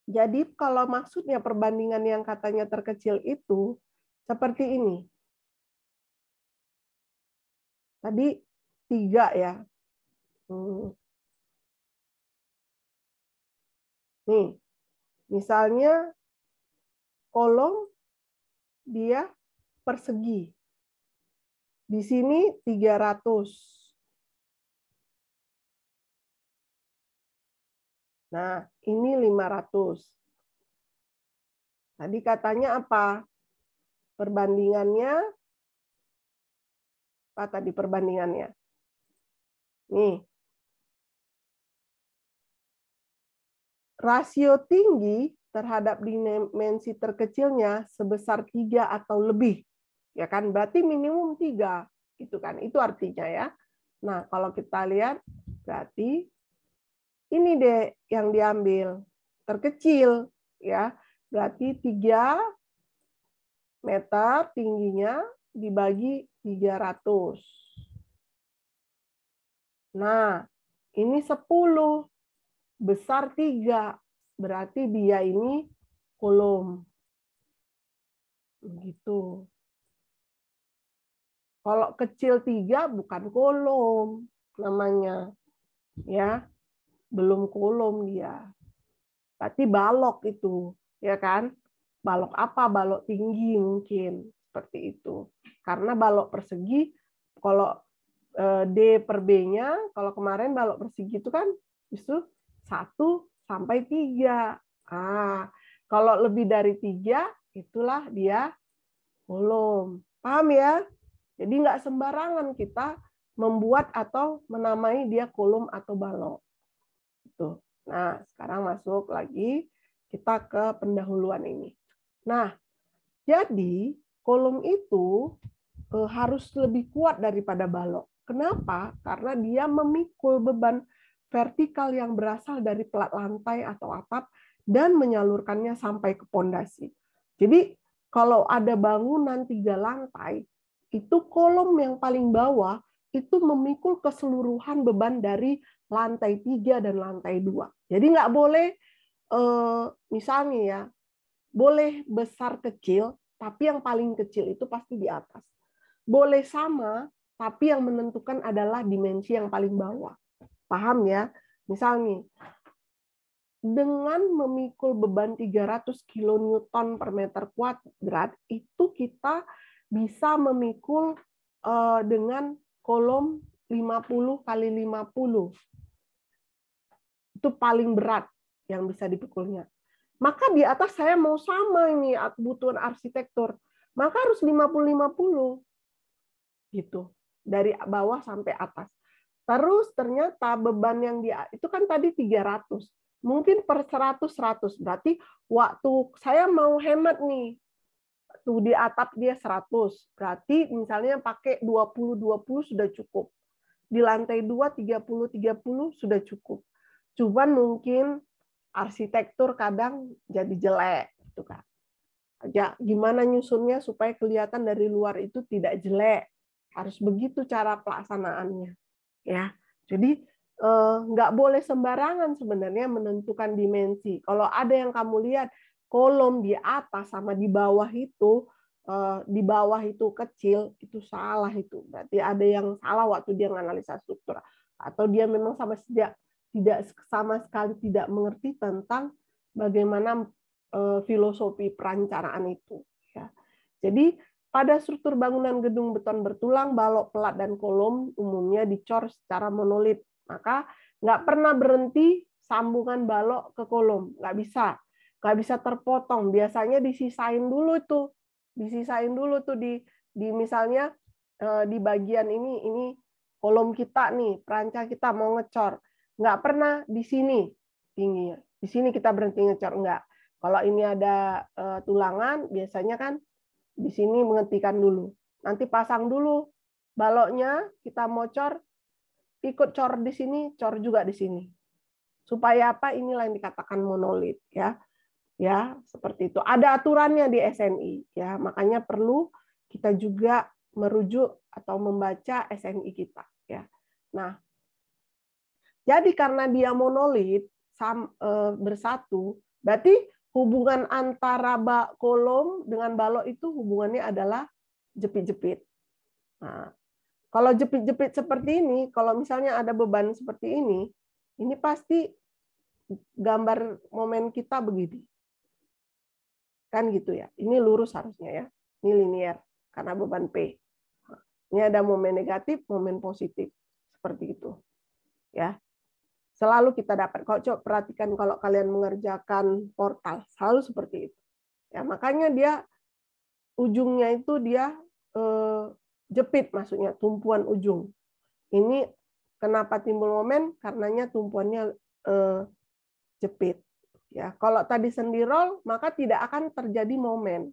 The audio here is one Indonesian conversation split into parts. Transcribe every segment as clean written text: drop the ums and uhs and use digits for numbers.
Jadi kalau maksudnya perbandingan yang katanya terkecil itu seperti ini. Tadi 3 ya. Nih, misalnya kolom dia persegi. Di sini 300. Nah, ini 500. Tadi katanya apa? Perbandingannya, apa tadi perbandingannya? Nih, rasio tinggi terhadap dimensi terkecilnya sebesar 3 atau lebih. Ya kan, berarti minimum 3. Gitu kan, itu artinya ya. Nah, kalau kita lihat, berarti ini deh yang diambil. Terkecil, ya. Berarti 3 meter tingginya dibagi 300. Nah, ini 10 besar 3. Berarti dia ini kolom. Begitu. Kalau kecil 3 bukan kolom namanya. Ya, belum kolom dia. Berarti balok itu, ya kan? Balok apa? Balok tinggi mungkin seperti itu. Karena balok persegi kalau D per B-nya, kalau kemarin balok persegi itu kan justru 1 sampai 3. Kalau lebih dari 3, itulah dia kolom. Paham ya? Jadi nggak sembarangan kita membuat atau menamai dia kolom atau balok. Itu. Nah, sekarang masuk lagi kita ke pendahuluan ini. Nah, jadi kolom itu harus lebih kuat daripada balok. Kenapa? Karena dia memikul beban vertikal yang berasal dari pelat lantai atau atap dan menyalurkannya sampai ke pondasi. Jadi kalau ada bangunan 3 lantai, itu kolom yang paling bawah itu memikul keseluruhan beban dari lantai 3 dan lantai 2. Jadi nggak boleh, misalnya ya, boleh besar kecil, tapi yang paling kecil itu pasti di atas. Boleh sama, tapi yang menentukan adalah dimensi yang paling bawah. Paham ya? Misalnya, dengan memikul beban 300 kN per meter kuadrat, itu kita bisa memikul dengan kolom 50 kali 50. Itu paling berat yang bisa dipikulnya. Maka di atas saya mau sama ini kebutuhan arsitektur. Maka harus 50-50. Gitu. Dari bawah sampai atas. Terus ternyata beban yang dia itu kan tadi 300. Mungkin per 100. Berarti waktu saya mau hemat nih. Tuh di atap dia 100. Berarti misalnya pakai 20-20 sudah cukup. Di lantai 2 30-30 sudah cukup. Cuman mungkin arsitektur kadang jadi jelek gitu kan. Ya, gimana nyusunnya supaya kelihatan dari luar itu tidak jelek. Harus begitu cara pelaksanaannya. Ya, jadi nggak boleh sembarangan sebenarnya menentukan dimensi. Kalau ada yang kamu lihat kolom di atas sama di bawah itu kecil, itu salah itu. Berarti ada yang salah waktu dia menganalisa struktur, atau dia memang tidak sama sekali tidak mengerti tentang bagaimana filosofi perencanaan itu. Ya. Jadi pada struktur bangunan gedung beton bertulang, balok, pelat, dan kolom umumnya dicor secara monolit. Maka nggak pernah berhenti sambungan balok ke kolom. Nggak bisa terpotong. Biasanya disisain dulu tuh di misalnya di bagian ini kolom kita nih, peranca kita mau ngecor. Nggak pernah di sini tingginya. Di sini kita berhenti ngecor, nggak. Kalau ini ada tulangan, biasanya kan di sini menghentikan dulu. Nanti pasang dulu baloknya, kita mau cor, ikut cor di sini, cor juga di sini. Supaya apa? Inilah yang dikatakan monolit ya. Ya, seperti itu. Ada aturannya di SNI ya. Makanya perlu kita juga merujuk atau membaca SNI kita ya. Nah, jadi karena dia monolit bersatu, Berarti hubungan antara kolom dengan balok itu hubungannya adalah jepit-jepit. Nah, kalau jepit-jepit seperti ini, kalau misalnya ada beban seperti ini pasti gambar momen kita begini. Kan gitu ya. Ini lurus harusnya ya. Ini linier karena beban P. Ini ada momen negatif, momen positif. Seperti itu. Ya. Selalu kita dapat. Kalau coba perhatikan kalau kalian mengerjakan portal, selalu seperti itu. Ya, makanya dia ujungnya itu dia jepit, maksudnya tumpuan ujung. Ini kenapa timbul momen? Karenanya tumpuannya jepit. Ya, kalau tadi sendirol maka tidak akan terjadi momen.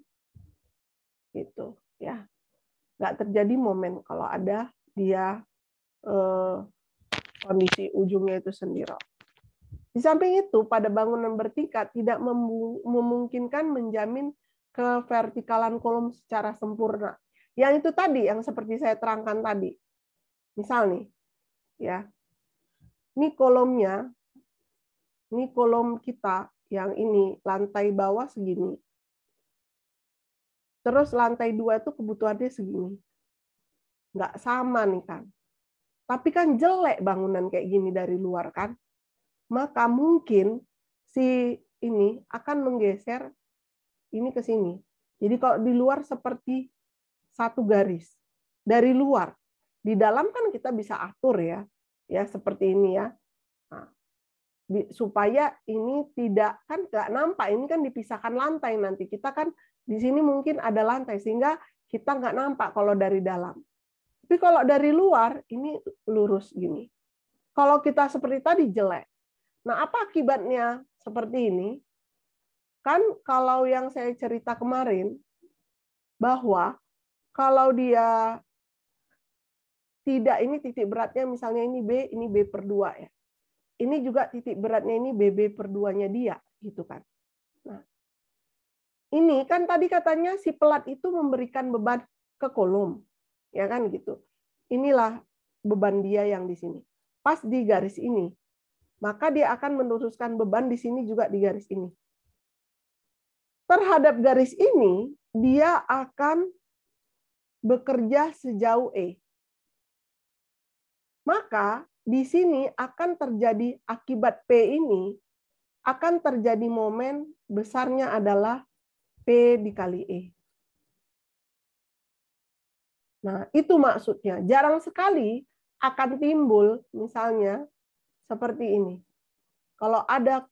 Gitu, ya. Nggak terjadi momen kalau ada dia kondisi ujungnya itu sendirol. Di samping itu, pada bangunan bertingkat tidak memungkinkan menjamin kevertikalan kolom secara sempurna. Yang itu tadi, yang seperti saya terangkan tadi. Misal nih, ya, ini kolomnya, ini kolom kita yang ini lantai bawah segini. Terus lantai 2 itu kebutuhannya segini. Nggak sama nih kan. Tapi kan jelek bangunan kayak gini dari luar kan. Maka mungkin si ini akan menggeser ini ke sini. Jadi kalau di luar seperti satu garis. Dari luar. Di dalam kan kita bisa atur ya. Ya seperti ini ya. Nah, supaya ini tidak, kan nggak nampak, ini kan dipisahkan lantai nanti. Kita kan di sini mungkin ada lantai, sehingga kita nggak nampak kalau dari dalam. Tapi kalau dari luar, ini lurus gini. Kalau kita seperti tadi jelek. Nah, apa akibatnya seperti ini? Kan kalau yang saya cerita kemarin, bahwa kalau dia tidak, ini titik beratnya misalnya ini B per 2 ya. Ini juga titik beratnya ini BB per 2-nya dia, gitu kan. Nah, ini kan tadi katanya si pelat itu memberikan beban ke kolom, ya kan gitu. Inilah beban dia yang di sini. Pas di garis ini, maka dia akan meneruskan beban di sini juga di garis ini. Terhadap garis ini, dia akan bekerja sejauh E. Maka di sini akan terjadi akibat P ini, akan terjadi momen besarnya adalah P dikali E. Nah, itu maksudnya. Jarang sekali akan timbul misalnya seperti ini. Kalau ada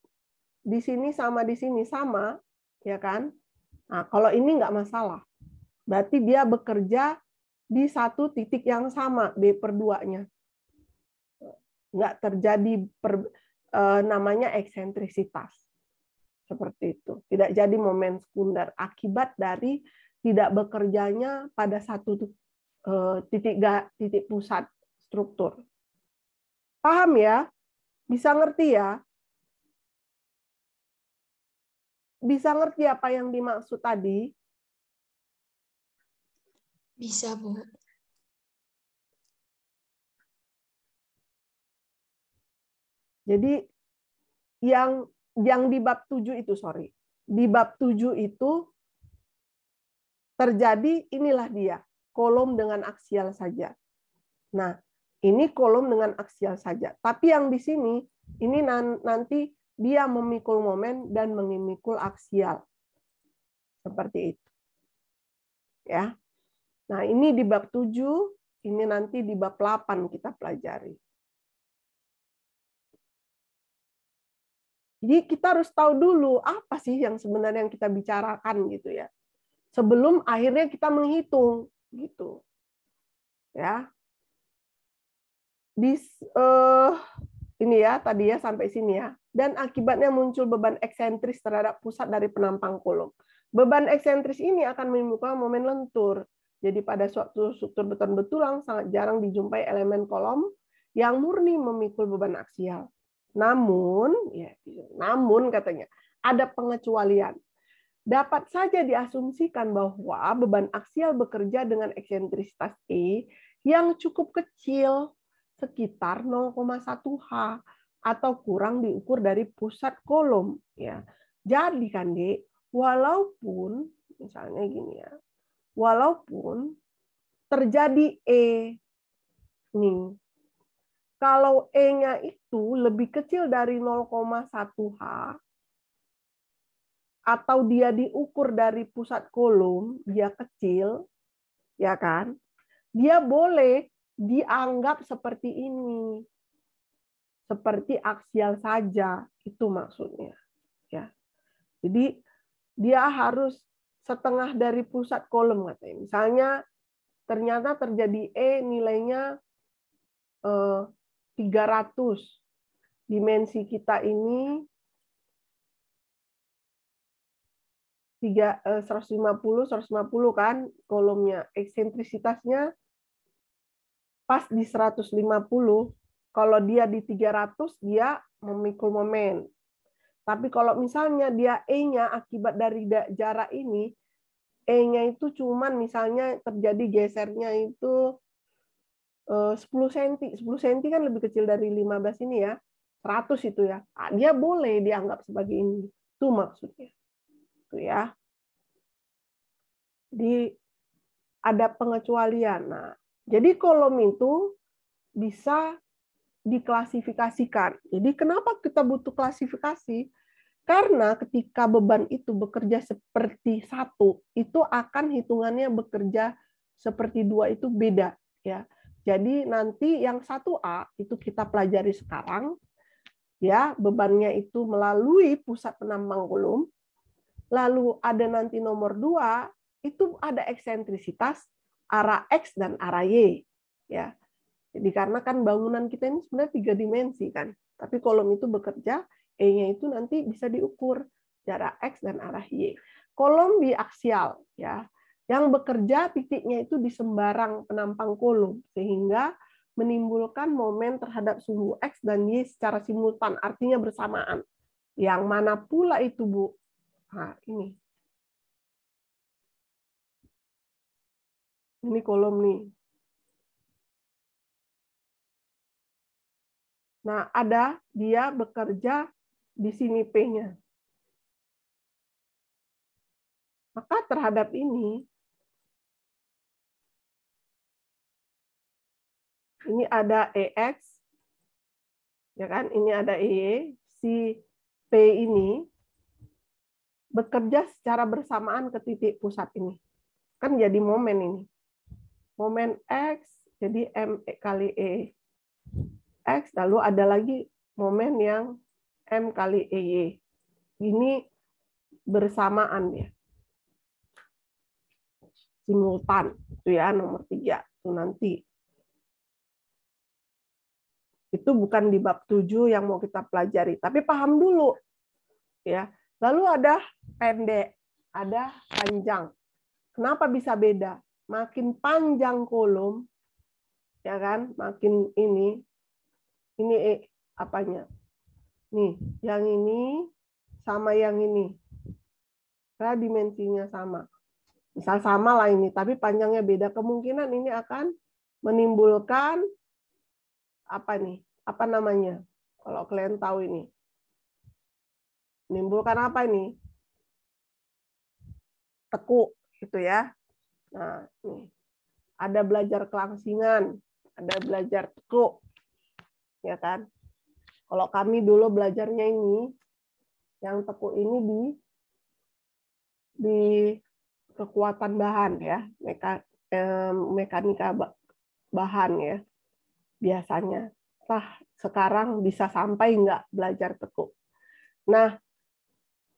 di sini sama di sini sama, ya kan? Nah, kalau ini nggak masalah. Berarti dia bekerja di satu titik yang sama, B per 2-nya. Nggak terjadi namanya eksentrisitas. Seperti itu. Tidak jadi momen sekunder akibat dari tidak bekerjanya pada satu titik pusat struktur. Paham ya? Bisa ngerti ya? Bisa ngerti apa yang dimaksud tadi? Bisa, Bu. Jadi yang di bab 7 itu, sorry. Di bab 7 itu terjadi, inilah dia, kolom dengan aksial saja. Nah, ini kolom dengan aksial saja. Tapi yang di sini, ini nanti dia memikul momen dan memikul aksial. Seperti itu. Ya. Nah, ini di bab 7, ini nanti di bab 8 kita pelajari. Jadi kita harus tahu dulu apa sih yang sebenarnya yang kita bicarakan gitu ya. Sebelum akhirnya kita menghitung gitu. Ya. Ini ya tadi ya sampai sini ya. Dan akibatnya muncul beban eksentris terhadap pusat dari penampang kolom. Beban eksentris ini akan menimbulkan momen lentur. Jadi pada suatu struktur beton betulang sangat jarang dijumpai elemen kolom yang murni memikul beban aksial. Namun katanya ada pengecualian. Dapat saja diasumsikan bahwa beban aksial bekerja dengan eksentrisitas E yang cukup kecil, sekitar 0,1 H atau kurang diukur dari pusat kolom. Ya. Jadi kan, Dek, walaupun misalnya gini ya, walaupun terjadi E nih, kalau E-nya itu lebih kecil dari 0,1 H, atau dia diukur dari pusat kolom, dia kecil, ya kan? Dia boleh dianggap seperti ini, seperti aksial saja, itu maksudnya. Ya, jadi dia harus setengah dari pusat kolom katanya. Misalnya ternyata terjadi E nilainya 300, dimensi kita ini 150 kan kolomnya, eksentrisitasnya pas di 150. Kalau dia di 300 dia memikul momen. Tapi kalau misalnya dia E-nya akibat dari jarak ini, E-nya itu cuman misalnya terjadi gesernya itu 10 cm. 10 cm kan lebih kecil dari 15 ini ya. 100 itu ya. Nah, dia boleh dianggap sebagai ini. Itu maksudnya. Itu ya. Jadi ada pengecualian. Nah, jadi kolom itu bisa diklasifikasikan. Jadi kenapa kita butuh klasifikasi? Karena ketika beban itu bekerja seperti 1, itu akan hitungannya bekerja seperti 2 itu beda. Ya. Jadi nanti yang 1A itu kita pelajari sekarang, ya bebannya itu melalui pusat penambang kolom. Lalu ada nanti nomor 2, itu ada eksentrisitas arah X dan arah Y. Ya. Jadi karena kan bangunan kita ini sebenarnya 3 dimensi kan. Tapi kolom itu bekerja, E-nya itu nanti bisa diukur jarak X dan arah Y. Kolom biaksial ya. Yang bekerja titiknya itu di sembarang penampang kolom sehingga menimbulkan momen terhadap sumbu X dan Y secara simultan, artinya bersamaan. Yang mana pula itu, Bu? Nah, ini. Ini kolom nih. Nah, ada dia bekerja di sini P-nya. Maka terhadap ini ada EX, ya kan? Ini ada EY, si P ini bekerja secara bersamaan ke titik pusat ini. Kan jadi momen ini. Momen X, jadi M kali E X, lalu ada lagi momen yang M kali EY. Ini bersamaan ya. Simultan, itu ya nomor 3. Itu nanti. Itu bukan di bab 7 yang mau kita pelajari, tapi paham dulu. Ya. Lalu ada pendek, ada panjang. Kenapa bisa beda? Makin panjang kolom, ya kan? Makin ini apanya? Nih, yang ini sama yang ini. Karena dimensinya sama. Misal sama lah ini, tapi panjangnya beda. Kemungkinan ini akan menimbulkan apa nih? Apa namanya? Kalau kalian tahu ini. Menimbulkan apa ini? Tekuk gitu ya. Nah, nih. Ada belajar kelangsingan, ada belajar tekuk. Ya kan? Kalau kami dulu belajarnya ini, yang tekuk ini di kekuatan bahan ya, mekanika bahan ya, biasanya. Sekarang bisa sampai nggak belajar tekuk. Nah,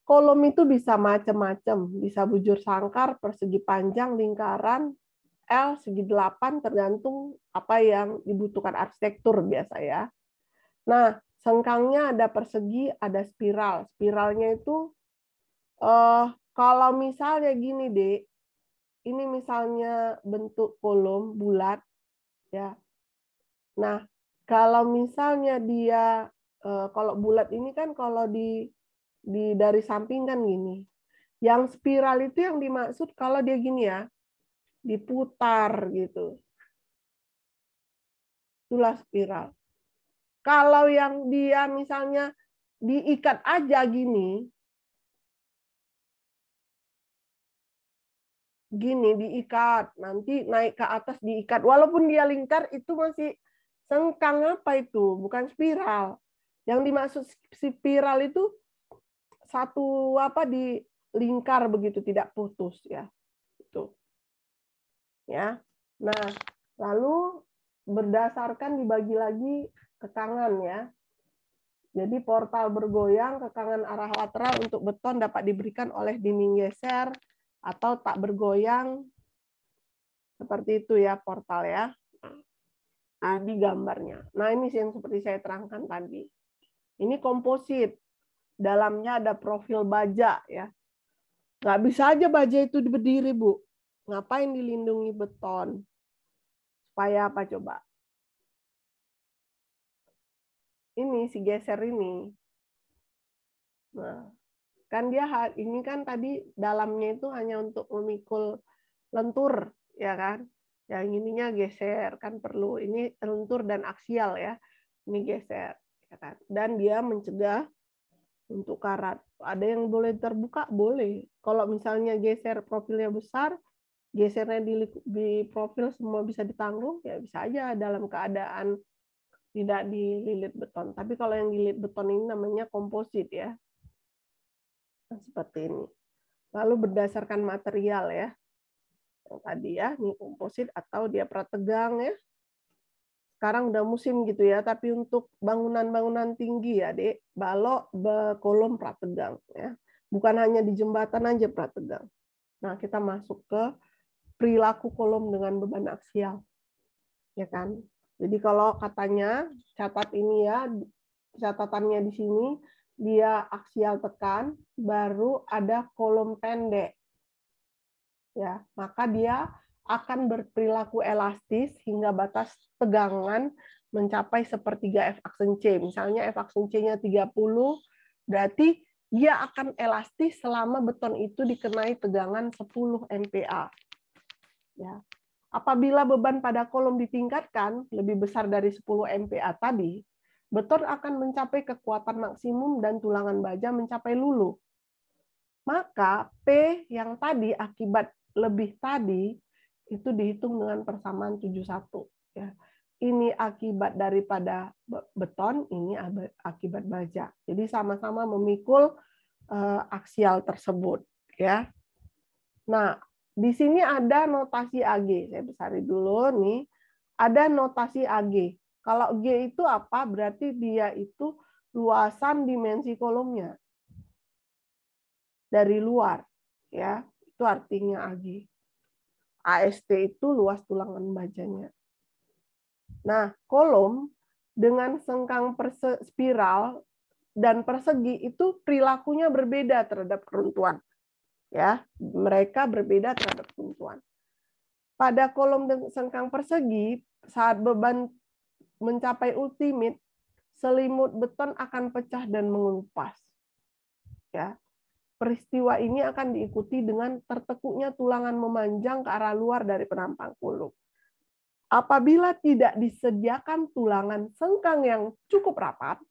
kolom itu bisa macam-macam, bisa bujur sangkar, persegi panjang, lingkaran, L, segi 8, tergantung apa yang dibutuhkan arsitektur biasa ya. Nah, sengkangnya ada persegi, ada spiral. Spiralnya itu kalau misalnya gini, Dek, ini misalnya bentuk kolom bulat ya. Nah, kalau misalnya dia kalau bulat ini kan kalau di dari samping kan gini. Yang spiral itu yang dimaksud kalau dia gini ya, diputar gitu. Itulah spiral. Kalau yang dia misalnya diikat aja gini, gini diikat, nanti naik ke atas diikat. Walaupun dia lingkar itu masih sengkang apa itu, bukan spiral. Yang dimaksud spiral itu satu apa di lingkar begitu tidak putus ya. Itu. Ya. Nah, lalu berdasarkan dibagi lagi kekangan ya. Jadi portal bergoyang, kekangan arah lateral untuk beton dapat diberikan oleh dinding geser atau tak bergoyang. Seperti itu ya portal ya. Nah, di gambarnya. Nah, ini yang seperti saya terangkan tadi. Ini komposit. Dalamnya ada profil baja ya. Nggak bisa aja baja itu berdiri, Bu. Ngapain dilindungi beton? Supaya apa coba? Ini si geser ini. Nah, kan dia ini kan tadi dalamnya itu hanya untuk memikul lentur, ya kan? Yang ininya geser kan perlu. Ini lentur dan aksial ya. Ini geser, ya kan? Dan dia mencegah untuk karat. Ada yang boleh terbuka, boleh. Kalau misalnya geser profilnya besar, gesernya di profil semua bisa ditanggung, ya bisa aja dalam keadaan tidak dililit beton. Tapi kalau yang dililit beton ini namanya komposit ya. Nah, seperti ini. Lalu berdasarkan material ya. Yang tadi ya, ini komposit atau dia prategang ya. Sekarang udah musim gitu ya, tapi untuk bangunan-bangunan tinggi ya, Dek, balok kolom prategang ya. Bukan hanya di jembatan aja prategang. Nah, kita masuk ke perilaku kolom dengan beban aksial. Ya kan? Jadi kalau katanya catat ini ya, catatannya di sini dia aksial tekan, baru ada kolom pendek. Ya, maka dia akan berperilaku elastis hingga batas tegangan mencapai sepertiga F aksen C. Misalnya F aksen C-nya 30, berarti dia akan elastis selama beton itu dikenai tegangan 10 MPa. Ya. Apabila beban pada kolom ditingkatkan lebih besar dari 10 MPa tadi, beton akan mencapai kekuatan maksimum dan tulangan baja mencapai luluh. Maka P yang tadi akibat lebih tadi itu dihitung dengan persamaan 71. Ya. Ini akibat daripada beton, ini akibat baja. Jadi sama-sama memikul aksial tersebut. Ya. Nah, di sini ada notasi AG. Saya besarin dulu nih. Ada notasi AG. Kalau G itu apa? Berarti dia itu luasan dimensi kolomnya dari luar, ya. Itu artinya AG. AST itu luas tulangan bajanya. Nah, kolom dengan sengkang spiral dan persegi itu perilakunya berbeda terhadap keruntuhan. Ya, mereka berbeda terhadap keruntuhan. Pada kolom sengkang persegi, saat beban mencapai ultimate, selimut beton akan pecah dan mengelupas. Ya. Peristiwa ini akan diikuti dengan tertekuknya tulangan memanjang ke arah luar dari penampang kolom. Apabila tidak disediakan tulangan sengkang yang cukup rapat,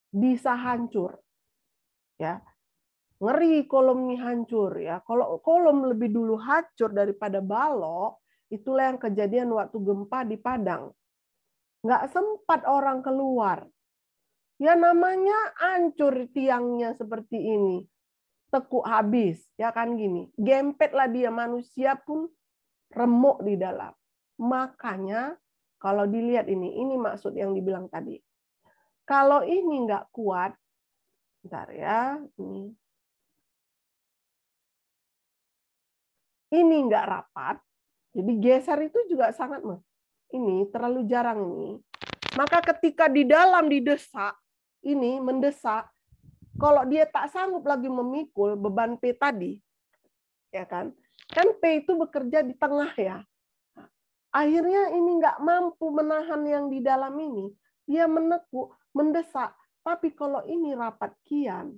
bisa hancur. Ya. Ngeri kolom ini hancur ya. Kalau kolom lebih dulu hancur daripada balok, itulah yang kejadian waktu gempa di Padang. Nggak sempat orang keluar. Ya namanya hancur tiangnya seperti ini. Tekuk habis, ya kan gini. Gempetlah dia, manusia pun remuk di dalam. Makanya kalau dilihat ini maksud yang dibilang tadi. Kalau ini nggak kuat, bentar ya, ini nggak rapat, jadi geser itu juga sangat ini terlalu jarang ini. Maka ketika di dalam didesak, ini mendesak, kalau dia tak sanggup lagi memikul beban P tadi, ya kan P itu bekerja di tengah ya. Akhirnya ini nggak mampu menahan yang di dalam ini, dia menekuk, mendesak. Tapi kalau ini rapat kian,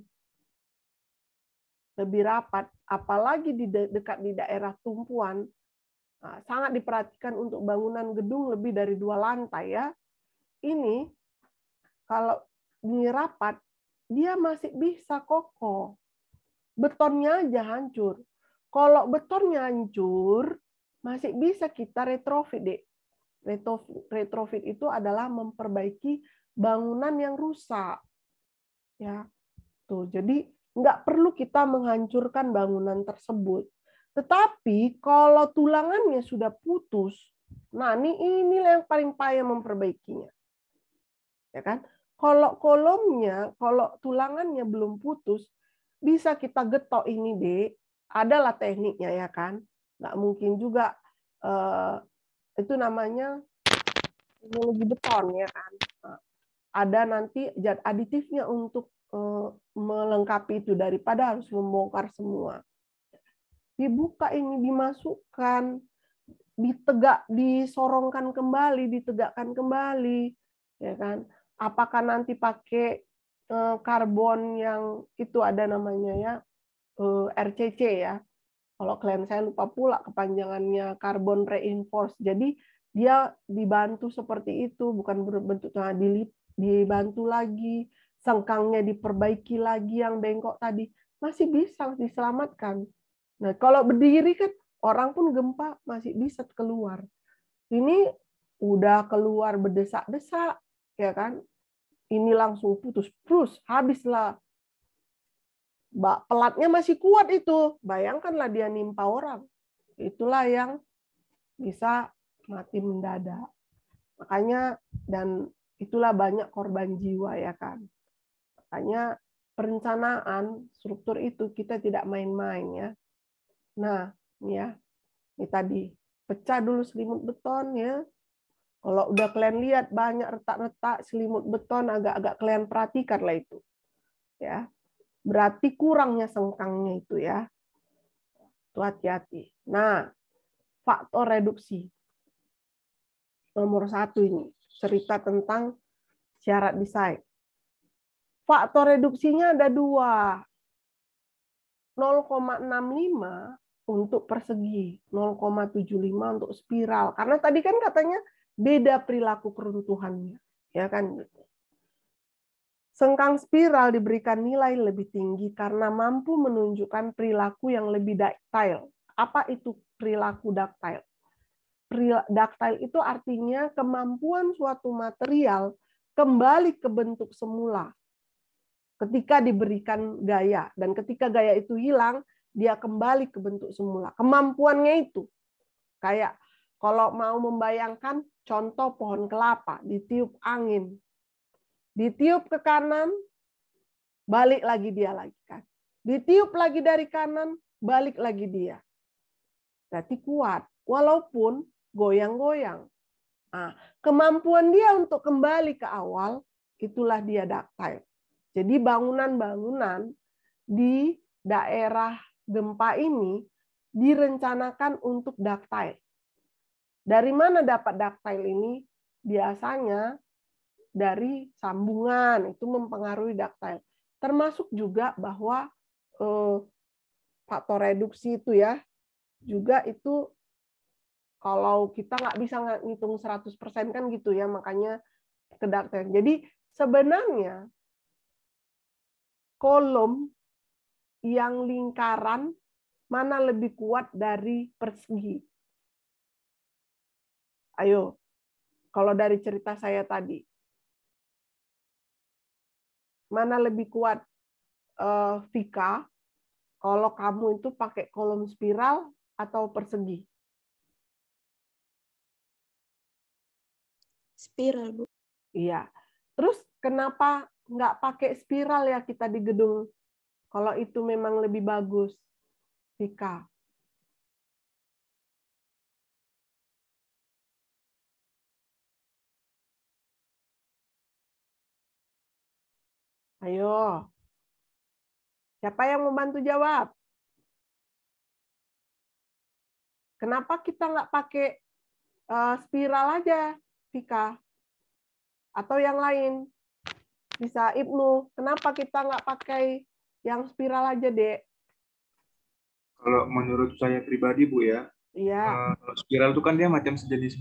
lebih rapat, apalagi di dekat di daerah tumpuan, sangat diperhatikan untuk bangunan gedung lebih dari 2 lantai ya. Ini kalau ini rapat, dia masih bisa kokoh. Betonnya aja hancur. Kalau betonnya hancur, masih bisa kita retrofit, Dek. Retrofit itu adalah memperbaiki bangunan yang rusak. Ya, tuh. Jadi nggak perlu kita menghancurkan bangunan tersebut. Tetapi kalau tulangannya sudah putus, nah inilah yang paling payah memperbaikinya. Ya kan? Kalau kolomnya, kalau tulangannya belum putus, bisa kita getok ini, Dek. Adalah tekniknya, ya kan? Nggak mungkin juga itu namanya teknologi beton, ya kan? Ada nanti zat aditifnya untuk melengkapi itu daripada harus membongkar semua. Dibuka ini, dimasukkan, disorongkan kembali, ditegakkan kembali, ya kan? Apakah nanti pakai karbon yang itu ada namanya ya RCC ya. Kalau klien saya lupa pula kepanjangannya, carbon reinforced. Jadi dia dibantu seperti itu, bukan berbentuk dibantu lagi, sengkangnya diperbaiki lagi yang bengkok tadi, masih bisa diselamatkan. Nah, kalau berdiri kan orang pun gempa masih bisa keluar. Ini udah keluar berdesak-desak, ya kan? Ini langsung putus, habislah. Pelatnya masih kuat itu. Bayangkanlah dia nimpa orang. Itulah yang bisa mati mendadak. Makanya, dan itulah banyak korban jiwa, ya kan. Makanya perencanaan struktur itu kita tidak main-main, ya. Nah, ya, ini tadi pecah dulu selimut beton, ya. Kalau udah kalian lihat banyak retak-retak selimut beton, agak-agak kalian perhatikan lah itu, ya. Berarti kurangnya sengkangnya itu, ya. Itu hati-hati. Nah, faktor reduksi. Nomor 1 ini, cerita tentang syarat desain. Faktor reduksinya ada 2. 0,65 untuk persegi, 0,75 untuk spiral. Karena tadi kan katanya beda perilaku keruntuhannya, ya kan? Sengkang spiral diberikan nilai lebih tinggi karena mampu menunjukkan perilaku yang lebih ductile. Apa itu perilaku ductile? Ductile itu artinya kemampuan suatu material kembali ke bentuk semula ketika diberikan gaya, dan ketika gaya itu hilang, dia kembali ke bentuk semula. Kemampuannya itu kayak kalau mau membayangkan contoh pohon kelapa ditiup angin, ditiup ke kanan, balik lagi dia lagi kan, ditiup lagi dari kanan, balik lagi dia. Berarti kuat, walaupun goyang-goyang. Nah, kemampuan dia untuk kembali ke awal, itulah dia ductile. Jadi bangunan-bangunan di daerah gempa ini direncanakan untuk ductile. Dari mana dapat ductile ini? Biasanya dari sambungan, itu mempengaruhi ductile. Termasuk juga bahwa faktor reduksi itu ya, juga itu kalau kita nggak bisa ngitung 100% kan gitu ya, makanya ke ductile. Jadi sebenarnya kolom yang lingkaran mana lebih kuat dari persegi? Ayo, kalau dari cerita saya tadi, mana lebih kuat, Vika, kalau kamu itu pakai kolom spiral atau persegi? Spiral, Bu. Iya. Terus kenapa nggak pakai spiral ya kita di gedung? Kalau itu memang lebih bagus, Vika. Ayo. Siapa yang mau bantu jawab? Kenapa kita nggak pakai spiral aja, Vika? Atau yang lain? Bisa Ibnu. Kenapa kita nggak pakai yang spiral aja, Dek? Kalau menurut saya pribadi, Bu ya, Iya. spiral itu kan dia macam sejenis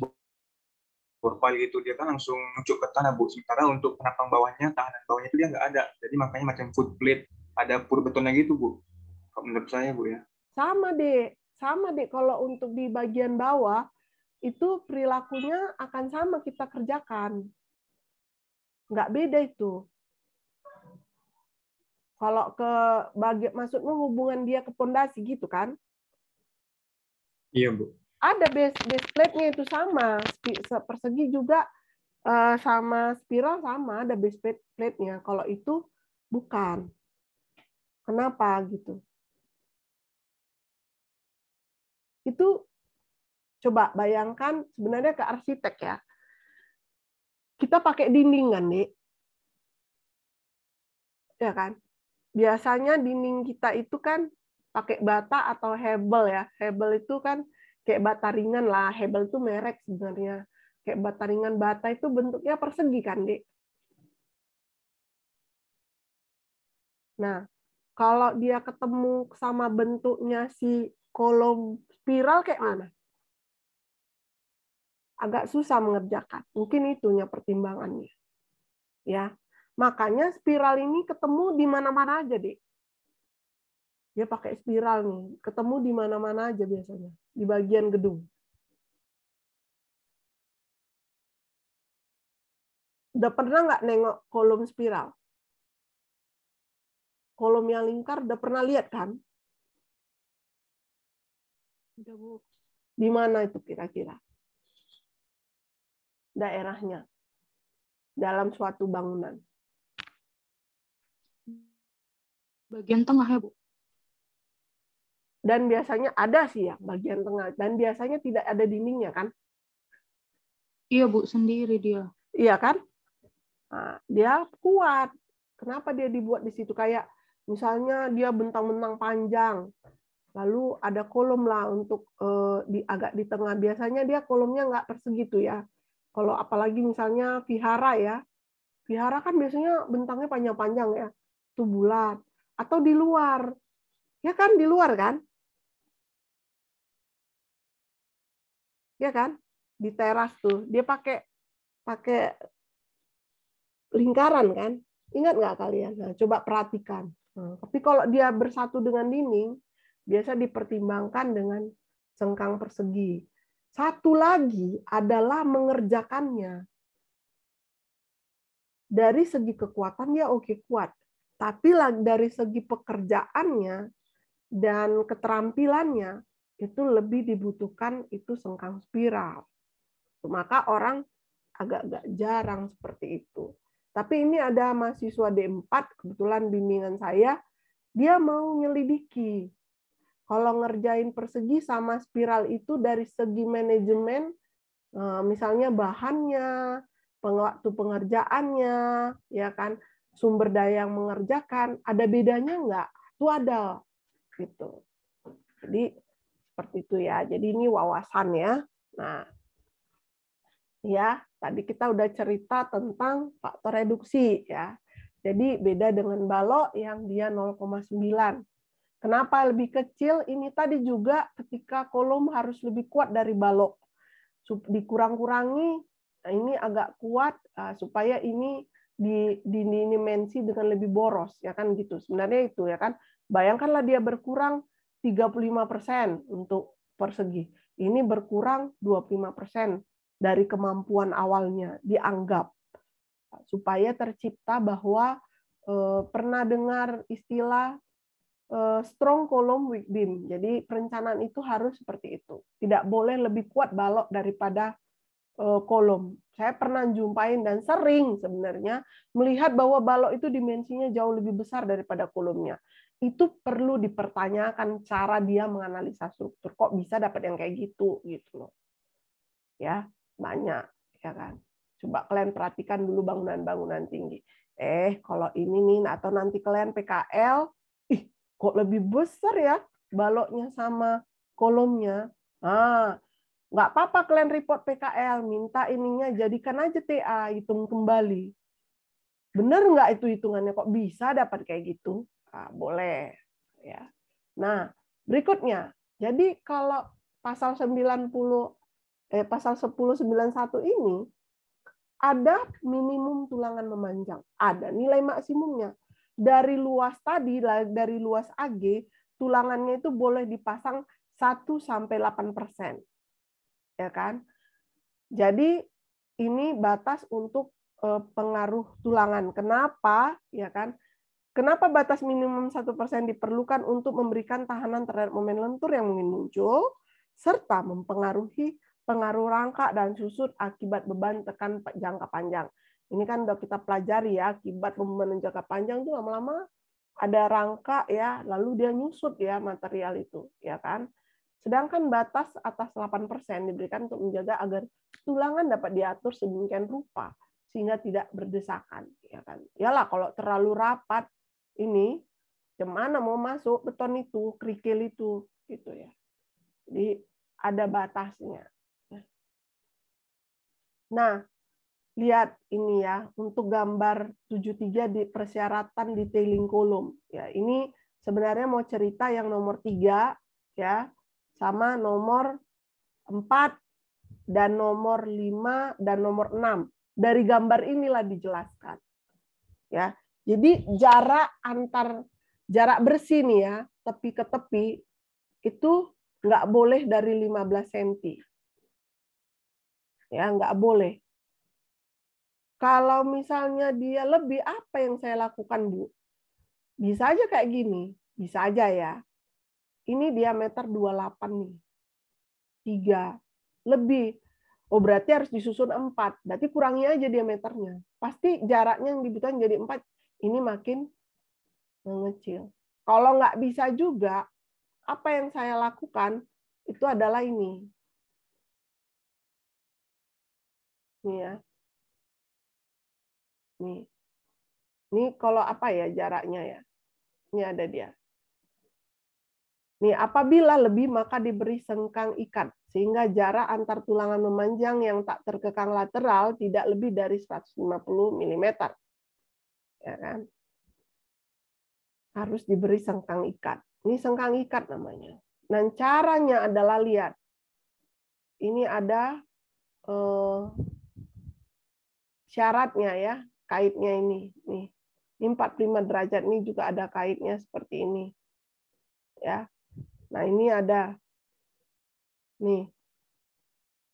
borpile gitu, dia kan langsung nuncuk ke tanah, Bu. Sementara untuk penapang bawahnya, tahanan bawahnya itu dia nggak ada. Jadi makanya macam foot plate, ada pur betonnya gitu, Bu. Kalau menurut saya, Bu ya. Sama, Dek. Sama, Dek. Kalau untuk di bagian bawah, itu perilakunya akan sama kita kerjakan. Nggak beda itu. Kalau ke bagian, maksudnya hubungan dia ke pondasi gitu kan? Iya, Bu. Ada base plate-nya itu sama. Persegi juga sama spiral sama, ada base plate-nya. Kalau itu bukan. Kenapa gitu? Itu coba bayangkan sebenarnya ke arsitek ya. Kita pakai dinding kan, Dek? Ya kan? Biasanya dinding kita itu kan pakai bata atau hebel ya. Hebel itu kan kayak bata ringan lah. Hebel itu merek sebenarnya. Kayak bata ringan, bata itu bentuknya persegi kan, Dek? Nah, kalau dia ketemu sama bentuknya si kolom spiral kayak mana? Agak susah mengerjakan. Mungkin itunya pertimbangannya. Ya. Makanya spiral ini ketemu di mana-mana aja, Dek. Dia pakai spiral nih, ketemu di mana-mana aja biasanya, di bagian gedung. Udah pernah nggak nengok kolom spiral? Kolom yang lingkar udah pernah lihat kan? Udah, Bu. Di mana itu kira-kira? Daerahnya dalam suatu bangunan. Bagian tengah ya, Bu? Dan biasanya ada sih ya bagian tengah. Dan biasanya tidak ada dindingnya kan? Iya, Bu, sendiri dia. Iya kan? Nah, dia kuat. Kenapa dia dibuat di situ? Kayak misalnya dia bentang-bentang panjang. Lalu ada kolom lah untuk agak di tengah. Biasanya dia kolomnya nggak persegi tuh ya. Kalau apalagi misalnya vihara ya. Vihara kan biasanya bentangnya panjang-panjang ya. Itu bulat. Atau di luar. Ya kan, di luar kan? Ya kan? Di teras tuh. Dia pakai lingkaran kan? Ingat nggak kalian? Nah, coba perhatikan. Nah, tapi kalau dia bersatu dengan dinding, biasa dipertimbangkan dengan sengkang persegi. Satu lagi adalah mengerjakannya. Dari segi kekuatan dia oke kuat. Tapi dari segi pekerjaannya dan keterampilannya, itu lebih dibutuhkan itu sengkang spiral. Maka orang agak-agak jarang seperti itu. Tapi ini ada mahasiswa D4, kebetulan bimbingan saya, dia mau nyelidiki. Kalau ngerjain persegi sama spiral itu dari segi manajemen, misalnya bahannya, waktu pengerjaannya, ya kan, sumber daya yang mengerjakan, ada bedanya nggak? Itu ada, gitu. Jadi seperti itu ya. Jadi ini wawasan ya. Nah, ya, tadi kita udah cerita tentang faktor reduksi ya. Jadi beda dengan balok yang dia 0,9. Kenapa lebih kecil? Ini tadi juga ketika kolom harus lebih kuat dari balok. Dikurang-kurangi, ini agak kuat supaya ini didimensi dengan lebih boros ya kan gitu. Sebenarnya itu ya kan. Bayangkanlah dia berkurang 35% untuk persegi. Ini berkurang 25% dari kemampuan awalnya dianggap, supaya tercipta bahwa pernah dengar istilah strong column weak beam. Jadi perencanaan itu harus seperti itu. Tidak boleh lebih kuat balok daripada kolom. Saya pernah jumpain dan sering sebenarnya melihat bahwa balok itu dimensinya jauh lebih besar daripada kolomnya. Itu perlu dipertanyakan cara dia menganalisa struktur. Kok bisa dapat yang kayak gitu gitu loh. Ya, banyak ya kan. Coba kalian perhatikan dulu bangunan-bangunan tinggi. Kalau ini nih atau nanti kalian PKL, kok lebih besar ya baloknya sama kolomnya. Nggak apa-apa kalian report PKL, minta ininya jadikan aja TA, hitung kembali. Bener nggak itu hitungannya, kok bisa dapat kayak gitu? Boleh. Ya. Nah, berikutnya. Jadi kalau pasal 1091 ini ada minimum tulangan memanjang, ada nilai maksimumnya. Dari luas tadi, dari luas AG tulangannya itu boleh dipasang 1-8%. Ya kan? Jadi ini batas untuk pengaruh tulangan. Kenapa? Ya kan? Kenapa batas minimum 1% diperlukan untuk memberikan tahanan terhadap momen lentur yang mungkin muncul, serta mempengaruhi pengaruh rangka dan susut akibat beban tekan jangka panjang. Ini kan udah kita pelajari ya, akibat beban jangka panjang itu lama-lama ada rangka ya, lalu dia nyusut ya material itu, ya kan. Sedangkan batas atas 8% diberikan untuk menjaga agar tulangan dapat diatur sedemikian rupa sehingga tidak berdesakan, ya kan. Yalah kalau terlalu rapat ini gimana mau masuk beton itu, kerikil itu, gitu ya. Jadi ada batasnya. Nah, lihat ini ya untuk gambar 73 di persyaratan detailing kolom. Ya, ini sebenarnya mau cerita yang nomor 3 ya, sama nomor 4 dan nomor 5 dan nomor 6. Dari gambar inilah dijelaskan. Ya. Jadi jarak bersih nih ya, tepi ke tepi itu nggak boleh dari 15 cm. Ya, nggak boleh. Kalau misalnya dia lebih, apa yang saya lakukan, Bu? Bisa aja kayak gini, bisa aja ya. Ini diameter 28 nih. 3 lebih. Oh, berarti harus disusun 4. Berarti kurangi aja diameternya. Pasti jaraknya yang dibutuhkan jadi 4. Ini makin mengecil. Kalau nggak bisa juga, apa yang saya lakukan itu adalah ini. Nih ya. Nih. Ini kalau apa ya jaraknya ya? Ini ada dia. Nih, apabila lebih maka diberi sengkang ikat sehingga jarak antar tulangan memanjang yang tak terkekang lateral tidak lebih dari 150 mm. Ya kan? Harus diberi sengkang ikat. Ini sengkang ikat namanya. Dan caranya adalah lihat. Ini ada syaratnya ya, kaitnya ini. Nih. Ini 45 derajat ini juga ada kaitnya seperti ini. Ya. Nah, ini ada nih.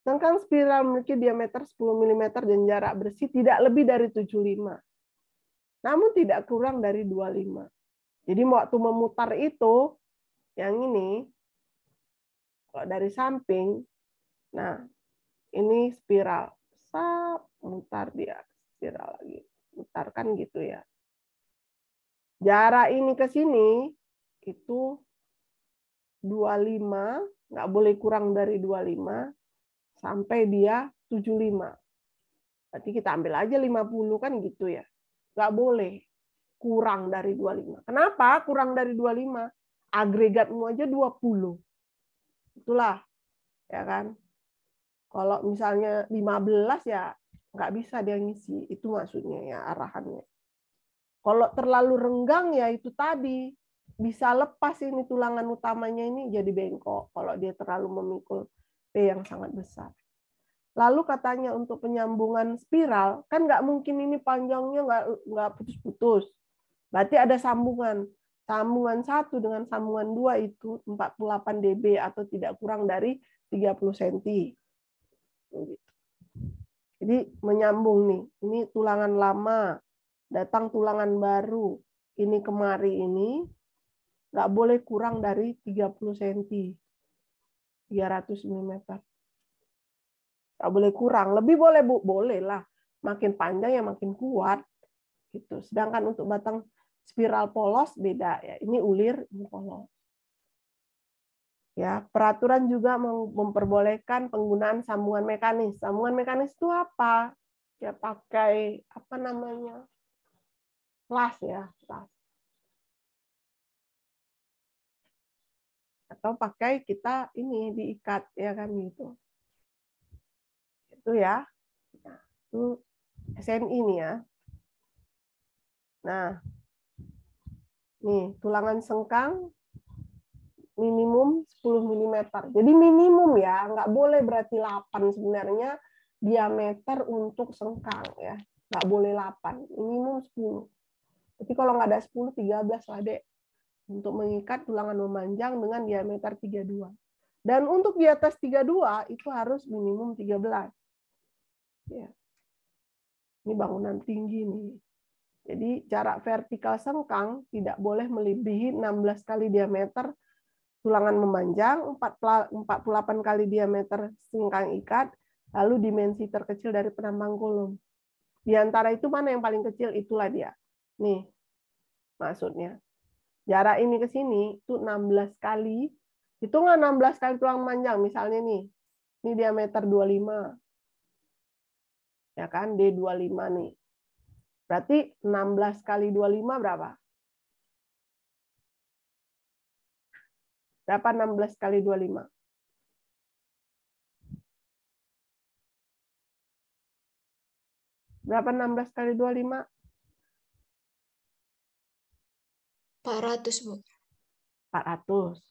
Sengkang spiral memiliki diameter 10 mm dan jarak bersih tidak lebih dari 75. Namun tidak kurang dari 25. Jadi waktu memutar itu yang ini kalau dari samping, nah ini spiral, mutar dia spiral lagi, mutarkan gitu ya. Jarak ini ke sini itu 25, nggak boleh kurang dari 25 sampai dia 75. Berarti kita ambil aja 50 kan gitu ya. Nggak boleh kurang dari 25. Kenapa kurang dari 25? Agregatmu aja 20. Itulah, ya kan. Kalau misalnya 15 ya nggak bisa dia ngisi. Itu maksudnya ya arahannya. Kalau terlalu renggang ya itu tadi. Bisa lepas ini tulangan utamanya ini jadi bengkok. Kalau dia terlalu memikul P yang sangat besar. Lalu katanya untuk penyambungan spiral, kan nggak mungkin ini panjangnya nggak putus-putus. Berarti ada sambungan. Sambungan 1 dengan sambungan 2 itu 48 dB atau tidak kurang dari 30 cm. Jadi menyambung nih. Ini tulangan lama, datang tulangan baru. Ini kemari ini nggak boleh kurang dari 30 cm. 300 mm. Nggak boleh kurang. Lebih boleh, Bu? Boleh lah. Makin panjang ya makin kuat. Gitu. Sedangkan untuk batang spiral polos beda ya. Ini ulir, ini polos. Ya, peraturan juga memperbolehkan penggunaan sambungan mekanis. Sambungan mekanis itu apa? Ya pakai apa namanya? Las ya, las. Atau pakai kita ini diikat ya kan gitu. Itu ya. Nah, itu SNI nih ya. Nah, nih tulangan sengkang minimum 10 mm. Jadi minimum ya, nggak boleh berarti 8 sebenarnya diameter untuk sengkang ya. Nggak boleh 8, minimum 10. Jadi kalau nggak ada 10, 13 lah, Dek. untuk mengikat tulangan memanjang dengan diameter 32. Dan untuk di atas 32 itu harus minimum 13. Ya. Ini bangunan tinggi nih. Jadi jarak vertikal sengkang tidak boleh melebihi 16 kali diameter tulangan memanjang, 48 kali diameter sengkang ikat, lalu dimensi terkecil dari penambang kolom. Di antara itu mana yang paling kecil? Itulah dia. Nih, maksudnya. Jarak ini ke sini itu 16 kali. Hitungan 16 kali tulang memanjang. Misalnya nih, ini diameter 25. Ya kan, D25 nih. Berarti 16 kali 25 berapa? Berapa 16 kali 25? Berapa 16 kali 25? 400, Bu. 400.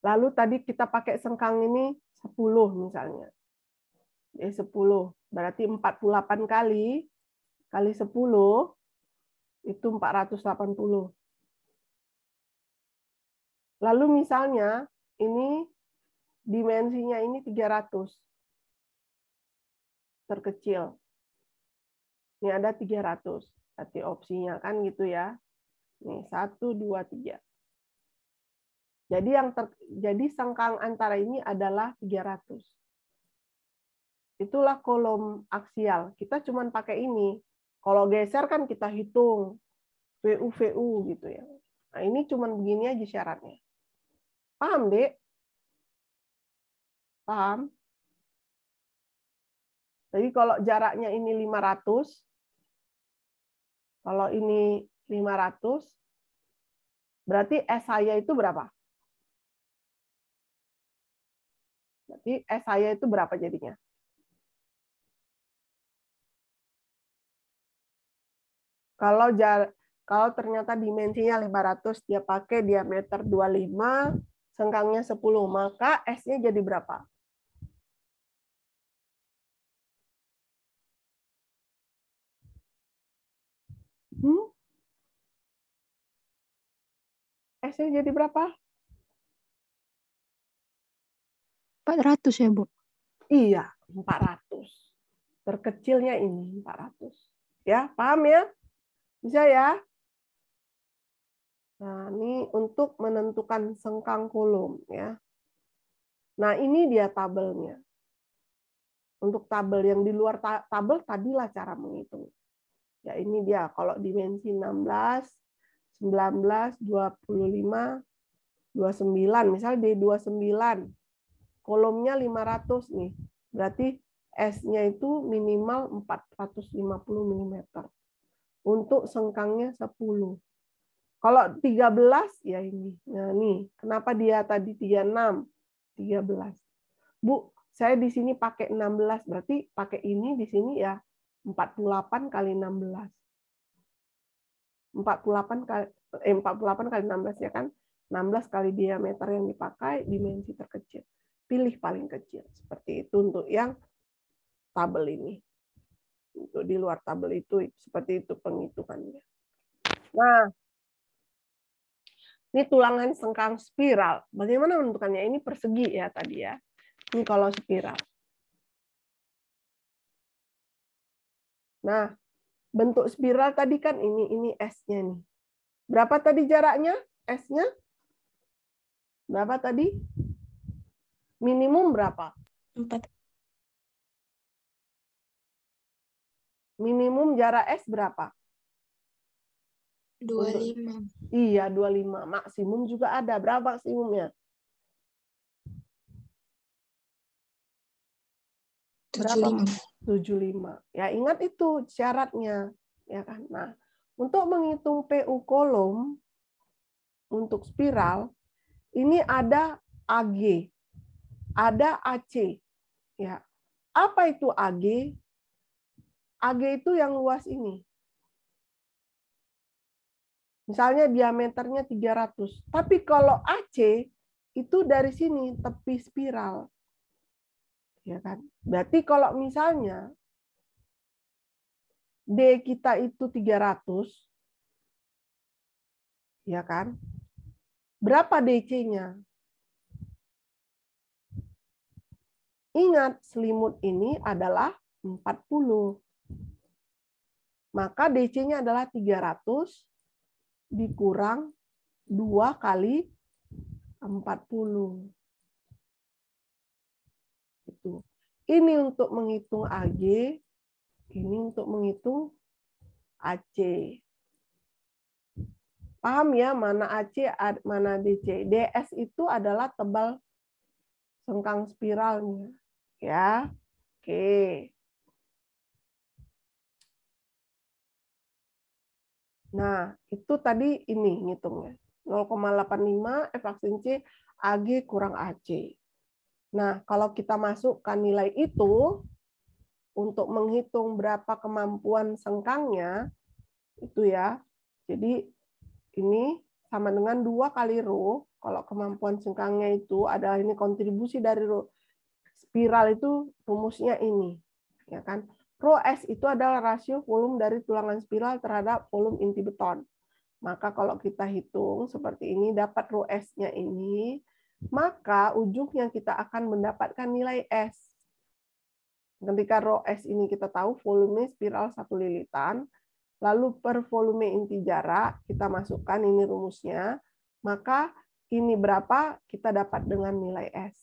Lalu tadi kita pakai sengkang ini 10 misalnya. 10. Berarti 48 kali 10 itu 480. Lalu misalnya ini dimensinya ini 300. Terkecil. Ini ada 300. Berarti opsinya kan gitu ya. Nih 1, 2, 3. Jadi jadi sengkang antara ini adalah 300. Itulah kolom aksial. Kita cuma pakai ini. Kalau geser kan kita hitung VU gitu ya. Nah, ini cuma begini aja syaratnya. Paham, Dek? Paham? Jadi kalau jaraknya ini 500, kalau ini 500, berarti S saya itu berapa? Berarti S saya itu berapa jadinya? Kalau ternyata dimensinya 500, dia pakai diameter 25, sengkangnya 10, maka S-nya jadi berapa? S-nya jadi berapa? 400 ya, Bu? Iya, 400. Terkecilnya ini 400. Ya, paham ya? Bisa ya? Nah, ini untuk menentukan sengkang kolom ya. Nah, ini dia tabelnya. Untuk tabel yang di luar tabel tadilah cara menghitung. Ya, ini dia kalau dimensi 16, 19, 25, 29, misalnya D29. Kolomnya 500 nih. Berarti S-nya itu minimal 450 mm. Untuk sengkangnya 10. Kalau 13 ya ini. Nah, nih, kenapa dia tadi 36? 13. Bu, saya di sini pakai 16, berarti pakai ini di sini ya 48 kali 16. 48 kali 16 ya kan? 16 kali diameter yang dipakai, dimensi terkecil. Pilih paling kecil. Seperti itu untuk yang tabel ini. Untuk di luar tabel itu seperti itu penghitungannya. Nah, ini tulangan sengkang spiral. Bagaimana menentukannya? Ini persegi ya tadi ya. Ini kalau spiral. Nah, bentuk spiral tadi kan ini S-nya nih. Berapa tadi jaraknya? S-nya? Berapa tadi? Minimum berapa? 4. Minimum jarak S berapa? 25. Iya, 25. Maksimum juga ada. Berapa maksimumnya? Berapa? 75. Ya, ingat itu syaratnya, ya kan? Nah, untuk menghitung PU kolom untuk spiral ini ada AG, ada AC. Ya. Apa itu AG? AG itu yang luas ini. Misalnya diameternya 300. Tapi kalau AC itu dari sini tepi spiral. Ya kan? Berarti kalau misalnya D kita itu 300, Ya kan? Berapa DC-nya? Ingat, selimut ini adalah 40. Maka DC-nya adalah 300 dikurang 2 kali 40. Itu. Ini untuk menghitung AG, ini untuk menghitung AC. Paham ya mana AC, mana DC? DS itu adalah tebal sengkang spiralnya. Ya. Oke. Nah, itu tadi ini ngitungnya. 0,85 F aksin C, AG kurang AC. Nah, kalau kita masukkan nilai itu untuk menghitung berapa kemampuan sengkangnya, itu ya. Jadi ini sama dengan 2 kali rho. Kalau kemampuan sengkangnya itu adalah ini kontribusi dari rho. Spiral itu rumusnya ini, ya kan? Rho S itu adalah rasio volume dari tulangan spiral terhadap volume inti beton. Maka kalau kita hitung seperti ini, dapat rho S-nya ini, maka ujungnya kita akan mendapatkan nilai S. Ketika rho S ini kita tahu volume spiral 1 lilitan, lalu per volume inti jarak, kita masukkan ini rumusnya, maka ini berapa kita dapat dengan nilai S.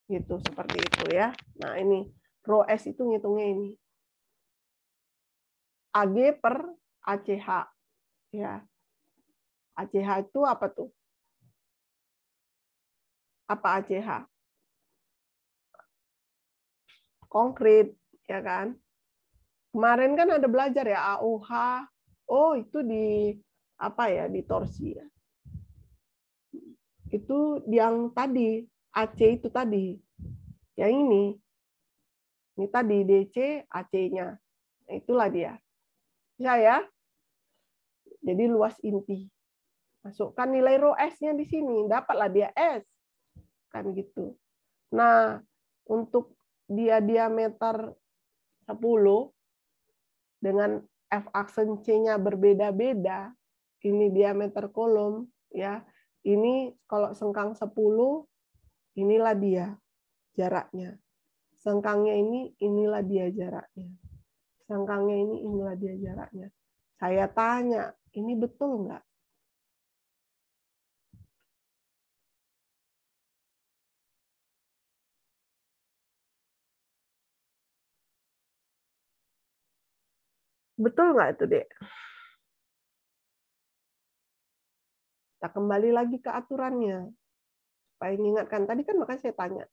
Gitu, seperti itu ya. Nah ini, rho S itu ngitungnya ini. AG per ACH. Ya. ACH itu apa tuh? Apa ACH? Konkret, ya kan? Kemarin kan ada belajar ya AOH. Oh, itu di apa ya? Di torsi ya. Itu yang tadi, AC itu tadi. Yang ini. Ini tadi DC, AC-nya. Itulah dia. Bisa ya? Jadi luas inti. Masukkan nilai rho S-nya di sini, dapatlah dia S. Kan gitu. Nah, untuk dia diameter 10 dengan F aksen C-nya berbeda-beda, ini diameter kolom ya. Ini kalau sengkang 10, inilah dia jaraknya. Sengkangnya ini, inilah dia jaraknya. Sengkangnya ini, inilah dia jaraknya. Saya tanya, ini betul nggak? Betul nggak itu, Dek? Kita kembali lagi ke aturannya. Supaya mengingatkan. Tadi kan makanya saya tanya.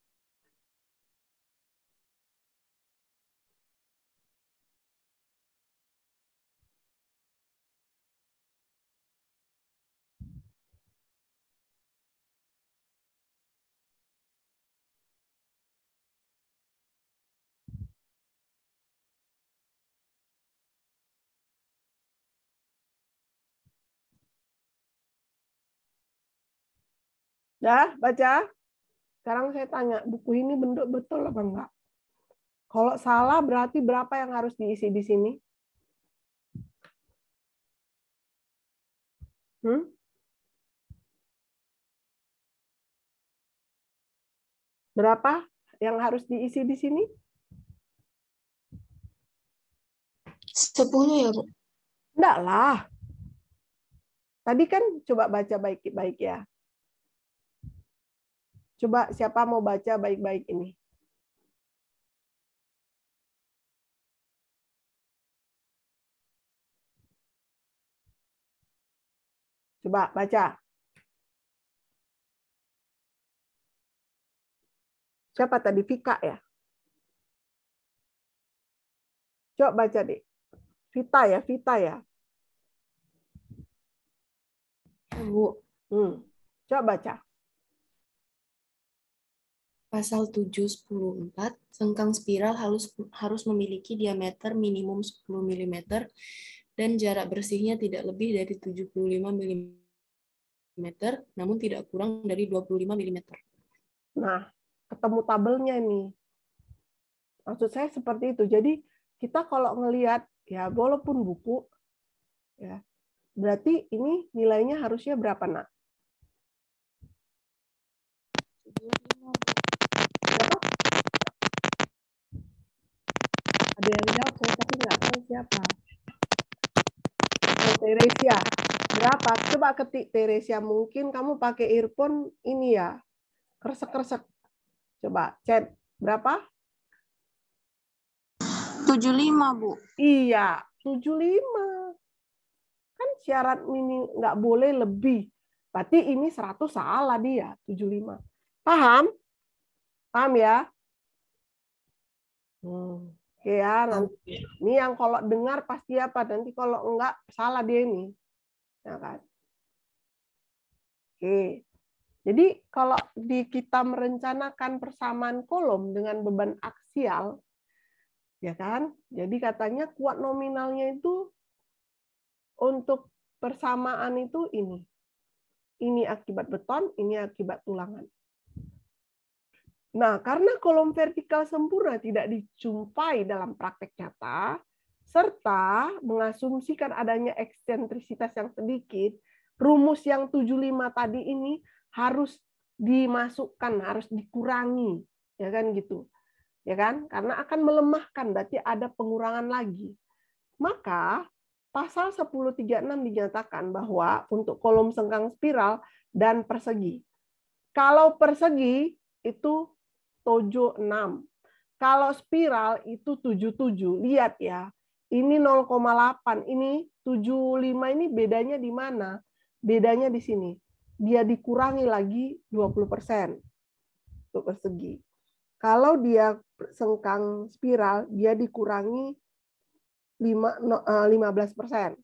Dah, baca. Sekarang saya tanya, buku ini bentuk betul apa enggak? Kalau salah, berarti berapa yang harus diisi di sini? Berapa yang harus diisi di sini? 10 ya, Bu? Enggak lah. Tadi kan coba baca baik-baik ya. Coba siapa mau baca baik-baik ini? Coba baca. Siapa tadi? Vika ya? Coba baca deh. Vita ya, Vita ya. Bu, Coba baca. Pasal 7.10.4, sengkang spiral harus memiliki diameter minimum 10 mm dan jarak bersihnya tidak lebih dari 75 mm, namun tidak kurang dari 25 mm. Nah, ketemu tabelnya nih. Maksud saya seperti itu. Jadi kita kalau ngelihat ya walaupun buku ya Berarti ini nilainya harusnya berapa, Nak? Berapa? Ada yang jawab, saya tapi nggak tahu siapa. Oh, Teresia. Berapa? Coba ketik Teresia. Mungkin kamu pakai earphone ini ya. Kresek-kresek. Coba chat. Berapa? 75, Bu. Iya, 75. Kan syarat mini nggak boleh lebih. Berarti ini 100 salah dia, 75. Paham? Paham ya? Oke ya, nanti ini yang kalau dengar pasti apa, nanti kalau enggak salah dia ini. Ya kan? Oke. Jadi kalau kita merencanakan persamaan kolom dengan beban aksial, ya kan? Jadi katanya kuat nominalnya itu untuk persamaan itu ini. Ini akibat beton, ini akibat tulangan. Nah, karena kolom vertikal sempurna tidak dijumpai dalam praktek nyata, serta mengasumsikan adanya eksentrisitas yang sedikit, rumus yang 75 tadi ini harus dimasukkan, harus dikurangi, ya kan gitu. Ya kan? Karena akan melemahkan, berarti ada pengurangan lagi. Maka pasal 1036 dinyatakan bahwa untuk kolom sengkang spiral dan persegi. Kalau persegi itu tojo 6. Kalau spiral itu 77. Lihat ya. Ini 0,8. Ini 75 ini bedanya di mana? Bedanya di sini. Dia dikurangi lagi 20% untuk persegi. Kalau dia sengkang spiral, dia dikurangi 15%.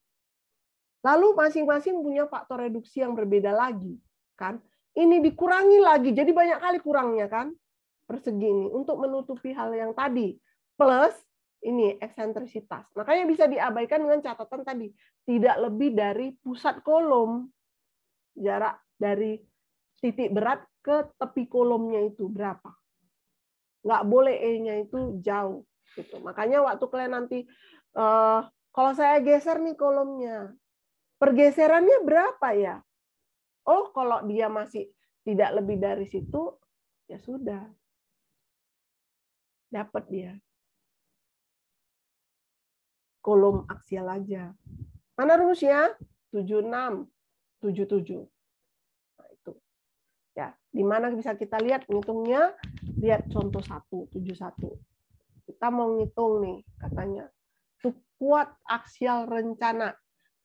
Lalu masing-masing punya faktor reduksi yang berbeda lagi, kan? Ini dikurangi lagi, jadi banyak kali kurangnya kan? Persegi ini untuk menutupi hal yang tadi. Plus ini eksentrisitas. Makanya bisa diabaikan dengan catatan tadi, tidak lebih dari pusat kolom. Jarak dari titik berat ke tepi kolomnya itu berapa? Nggak boleh E-nya itu jauh. Gitu. Makanya waktu kalian nanti, kalau saya geser nih kolomnya, pergeserannya berapa ya? Oh, kalau dia masih tidak lebih dari situ, ya sudah. Dapat dia. Kolom aksial aja. Mana rumusnya? 76, 77. Nah, itu. Ya, di mana bisa kita lihat ngitungnya? Lihat contoh 1, 71. Kita mau ngitung nih, katanya. Kuat aksial rencana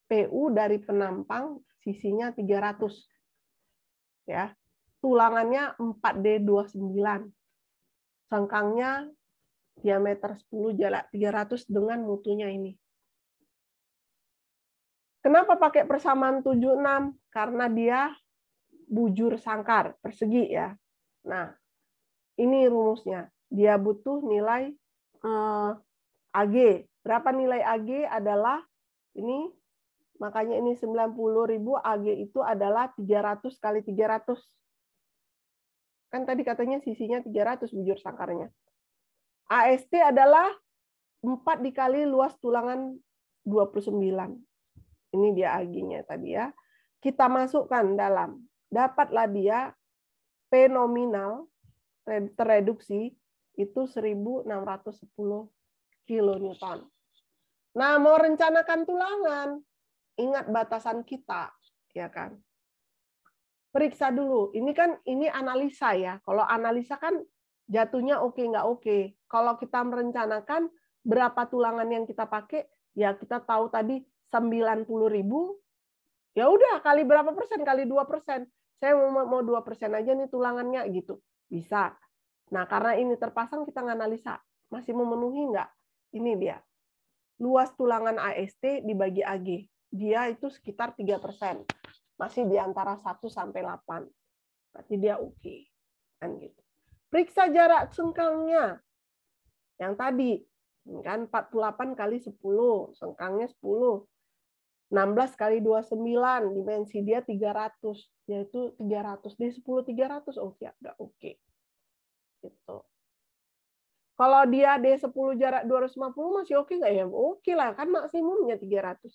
PU dari penampang sisinya 300. Ya. Tulangannya 4D29. Sengkangnya diameter 10 jarak 300 dengan mutunya ini. Kenapa pakai persamaan 76? Karena dia bujur sangkar, persegi ya. Nah, ini rumusnya. Dia butuh nilai AG. Berapa nilai AG adalah ini, makanya ini 90.000, AG itu adalah 300 kali 300. Kan tadi katanya sisinya 300 bujur sangkarnya. AST adalah 4 dikali luas tulangan 29. Ini dia AG-nya tadi ya. Kita masukkan dalam. Dapatlah dia P nominal tereduksi itu 1.610 kilonewton. Nah, mau rencanakan tulangan, ingat batasan kita, ya kan? Periksa dulu. Ini kan ini analisa ya. Kalau analisa kan jatuhnya oke nggak oke. Kalau kita merencanakan berapa tulangan yang kita pakai, ya kita tahu tadi 90.000, ya udah kali berapa persen, kali 2%. Saya mau 2% aja nih tulangannya gitu. Bisa. Nah, karena ini terpasang kita nganalisa. Masih memenuhi nggak? Ini dia. Luas tulangan AST dibagi AG. Dia itu sekitar 3%. Masih di antara 1 sampai 8. Berarti dia oke. Kan gitu. Periksa jarak sengkangnya. Yang tadi kan 48 kali 10, sengkangnya 10. 16 kali 29, dimensi dia 300, yaitu 300. Di 10 300 oke, udah oke. Gitu. Kalau dia D10 jarak 250 masih oke nggak ya? Oke lah, kan maksimumnya 300.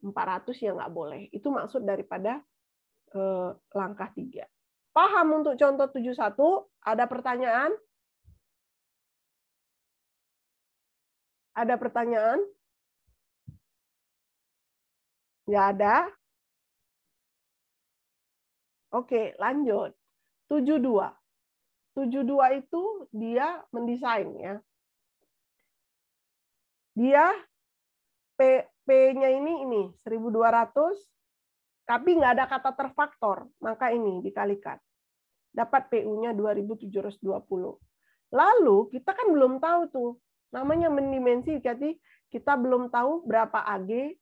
400 ya nggak boleh. Itu maksud daripada langkah 3. Paham untuk contoh 71? Ada pertanyaan? Ada pertanyaan? Nggak ada? Oke, lanjut. 72. 72 itu dia mendesain ya. Dia P-nya ini 1200, tapi nggak ada kata terfaktor, maka ini dikalikan. Dapat PU-nya 2720. Lalu kita kan belum tahu tuh, namanya mendimensi, jadi kita belum tahu berapa AG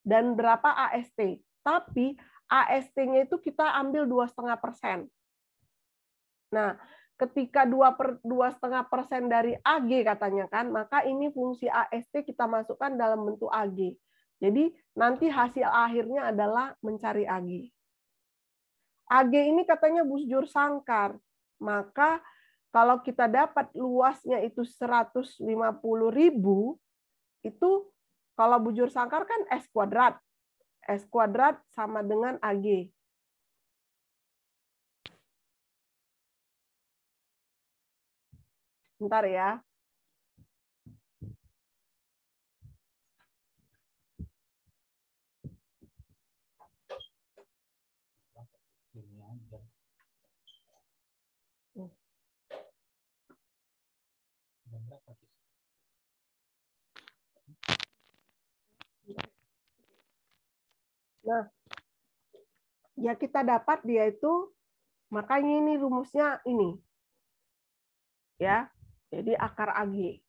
dan berapa AST. Tapi AST-nya itu kita ambil 2,5%. Nah, ketika 2,5% dari AG katanya kan, maka ini fungsi AST kita masukkan dalam bentuk AG. Jadi nanti hasil akhirnya adalah mencari AG. AG ini katanya bujur sangkar. Maka kalau kita dapat luasnya itu 150.000, itu kalau bujur sangkar kan S kuadrat. S kuadrat sama dengan AG. Bentar ya. Nah, ya kita dapat dia itu, makanya ini rumusnya ini. Ya, jadi akar AG.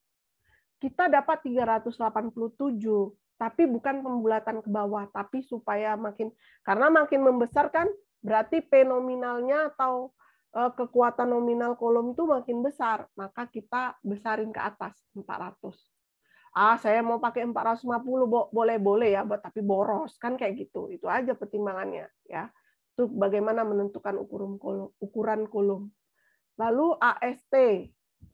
Kita dapat 387, tapi bukan pembulatan ke bawah, tapi supaya karena makin membesar kan, berarti P nominalnya atau kekuatan nominal kolom itu makin besar, maka kita besarin ke atas 400. Saya mau pakai 450, boleh ya, tapi boros kan kayak gitu. Itu aja pertimbangannya ya. Itu bagaimana menentukan ukuran kolom. Lalu AST.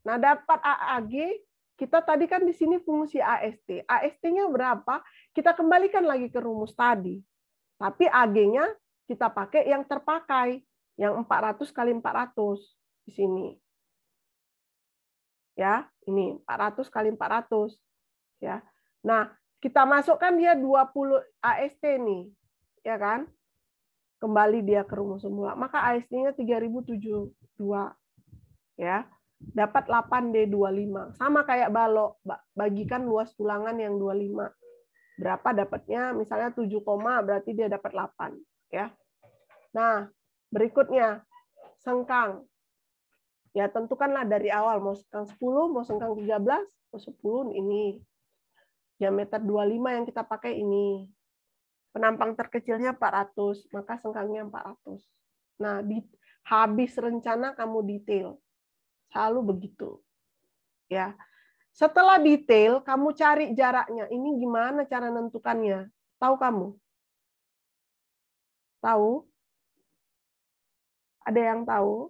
Nah, dapat AAG, kita tadi kan di sini fungsi AST. AST-nya berapa? Kita kembalikan lagi ke rumus tadi. Tapi AG-nya kita pakai yang terpakai, yang 400 kali 400 di sini. Ya, ini 400 kali 400. Ya. Nah, kita masukkan dia 20 AST nih, ya kan? Kembali dia ke rumus semula. Maka AST-nya 3072. Ya. Dapat 8D25. Sama kayak balok, bagikan luas tulangan yang 25. Berapa dapatnya? Misalnya 7, berarti dia dapat 8, ya. Nah, berikutnya sengkang. Ya, tentukanlah dari awal mau sengkang 10, mau sengkang 13, mau 10 ini. Diameter 25 yang kita pakai ini. Penampang terkecilnya 400, maka sengkangnya 400. Nah, habis rencana kamu detail. Selalu begitu. Ya. Setelah detail, kamu cari jaraknya. Ini gimana cara menentukannya? Tahu kamu? Tahu? Ada yang tahu?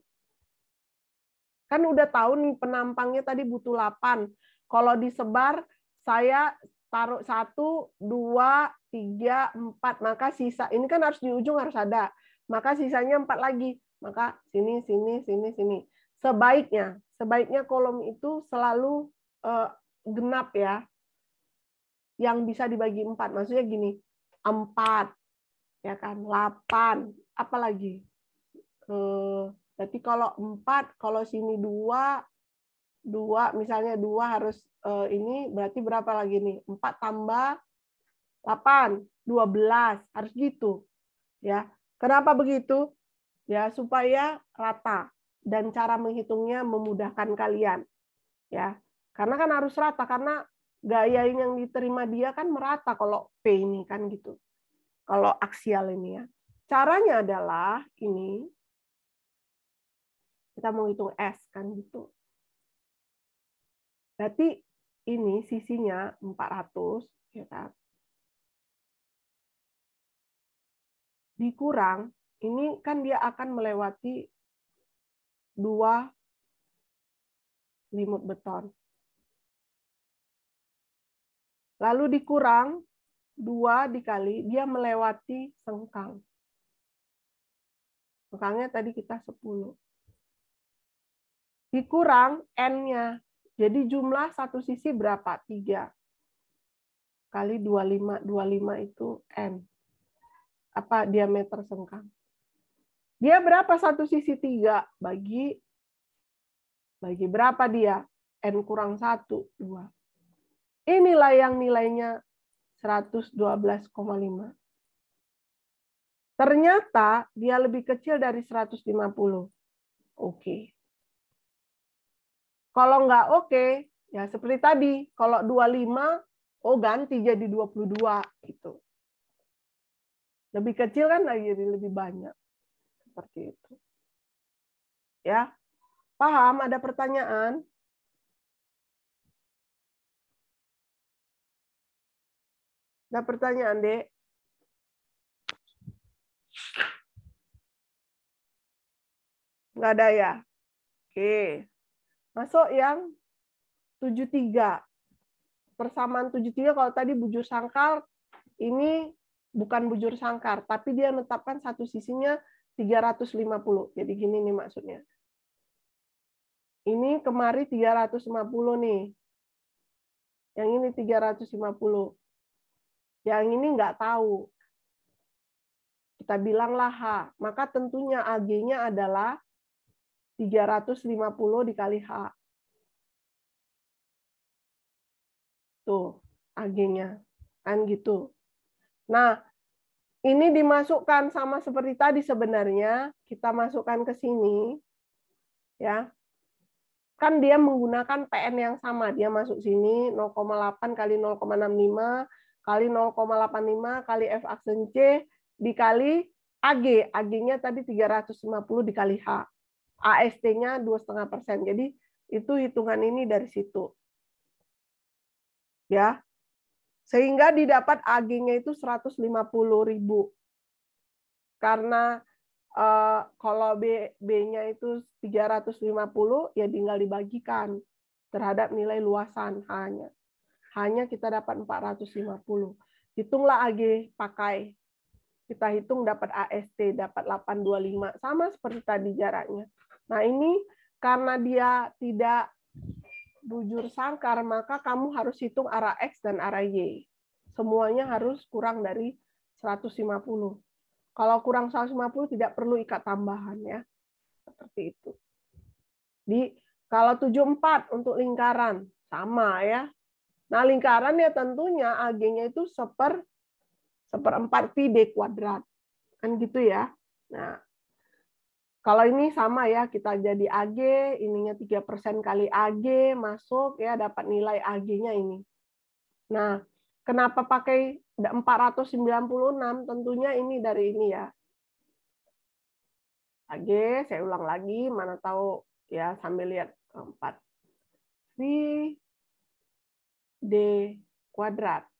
Kan udah tahu nih penampangnya tadi butuh 8. Kalau disebar, saya taruh 1, 2, 3, 4. Maka sisa, ini kan harus di ujung harus ada. Maka sisanya 4 lagi. Maka sini, sini, sini, sini. Sebaiknya kolom itu selalu genap ya. Yang bisa dibagi 4. Maksudnya gini, 4, ya kan, 8, apalagi. Berarti kalau 4, kalau sini 2, misalnya 2 harus ini, berarti berapa lagi nih? 4 tambah 8, 12, harus gitu. Ya. Kenapa begitu? Ya, supaya rata. Dan cara menghitungnya memudahkan kalian. Ya. Karena kan harus rata, karena gaya yang diterima dia kan merata kalau P ini kan gitu. Kalau aksial ini ya. Caranya adalah ini, kita mau hitung S kan gitu. Berarti ini sisinya 400, ya kan? Dikurang, ini kan dia akan melewati 2 limut beton. Lalu dikurang 2 dikali, dia melewati sengkang. Sengkangnya tadi kita 10. Dikurang N-nya. Jadi jumlah satu sisi berapa? 3. Kali 25. 25 itu N. Apa diameter sengkang. Dia berapa satu sisi? 3. Bagi berapa dia? N kurang 1, 2. Inilah yang nilainya 112,5. Ternyata dia lebih kecil dari 150. Oke. Kalau nggak oke, ya seperti tadi. Kalau 25, ganti jadi 22. Gitu. Lebih kecil kan lagi jadi lebih banyak. Seperti itu. Ya. Paham? Ada pertanyaan? Ada pertanyaan, Dek? Nggak ada ya? Oke. Masuk yang 73. Persamaan 73 kalau tadi bujur sangkar, ini bukan bujur sangkar, tapi dia menetapkan satu sisinya 350. Jadi gini nih maksudnya. Ini kemari 350 nih. Yang ini 350. Yang ini nggak tahu. Kita bilanglah H. Maka tentunya AG-nya adalah 350 dikali H. Tuh, AG-nya. Kan gitu. Nah, ini dimasukkan sama seperti tadi sebenarnya. Kita masukkan ke sini. Ya. Kan dia menggunakan PN yang sama. Dia masuk sini 0,8 kali 0,65 kali 0,85 kali F aksen C dikali AG. AG-nya tadi 350 dikali H. AST-nya 2,5%. Jadi itu hitungan ini dari situ. Ya. Sehingga didapat AG-nya itu 150.000. Karena kalau B-nya itu 350, ya tinggal dibagikan terhadap nilai luasan H-nya. H-nya kita dapat 450. Hitunglah AG pakai. Kita hitung dapat AST, dapat 825. Sama seperti tadi jaraknya. Nah ini karena dia tidak bujur sangkar, maka kamu harus hitung arah X dan arah Y. Semuanya harus kurang dari 150. Kalau kurang 150 tidak perlu ikat tambahan ya. Seperti itu. Kalau 74 untuk lingkaran sama ya. Nah, lingkaran ya tentunya AG-nya itu seperempat pi D kuadrat. Kan gitu ya. Nah, kalau ini sama ya, kita jadi AG, ininya 3% kali AG masuk ya, dapat nilai AG-nya ini. Nah, kenapa pakai 496? Tentunya ini dari ini ya. AG, saya ulang lagi, mana tahu ya sambil lihat 4 pi D kuadrat.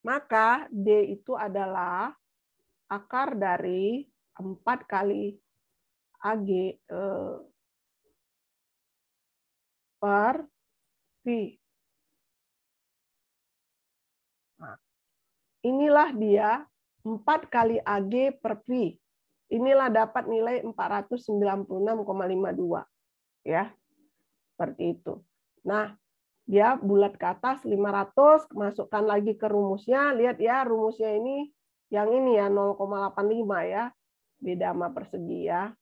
Maka D itu adalah akar dari 4 kali AG per pi. Nah, inilah dia 4 kali AG per pi. Inilah dapat nilai 496,52. Ya. Seperti itu. Nah, dia bulat ke atas 500, masukkan lagi ke rumusnya. Lihat ya, rumusnya ini yang ini ya 0,85 ya. Beda sama persegi ya.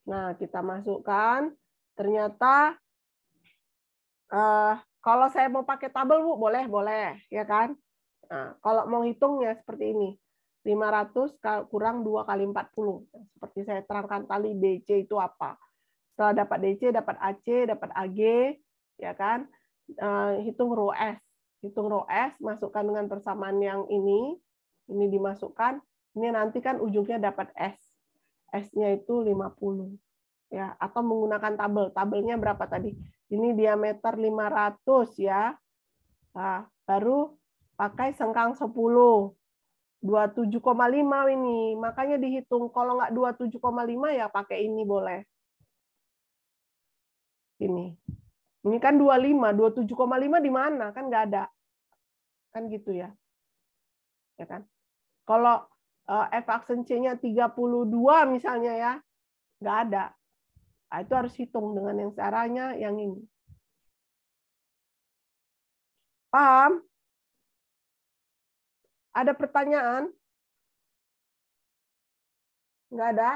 Nah, kita masukkan. Ternyata kalau saya mau pakai tabel, Bu, boleh, ya kan? Nah, kalau mau hitungnya seperti ini. 500 kurang 2 kali 40. Seperti saya terangkan tadi, DC itu apa. Setelah dapat DC, dapat AC, dapat AG, ya kan? Hitung rho S. Hitung rho S, masukkan dengan persamaan yang ini dimasukkan. Ini nanti kan ujungnya dapat S. S-nya itu 50. Ya, atau menggunakan tabel. Tabelnya berapa tadi? Ini diameter 500 ya. Nah, baru pakai sengkang 10. 27,5 ini. Makanya dihitung. Kalau nggak 27,5 ya pakai ini boleh. Ini. Ini kan 25. 27,5 di mana? Kan nggak ada. Kan gitu ya. ya kan? Kalau F aksen C-nya 32 misalnya ya, nggak ada. Nah, itu harus hitung dengan yang caranya yang ini. Paham? Ada pertanyaan? Nggak ada?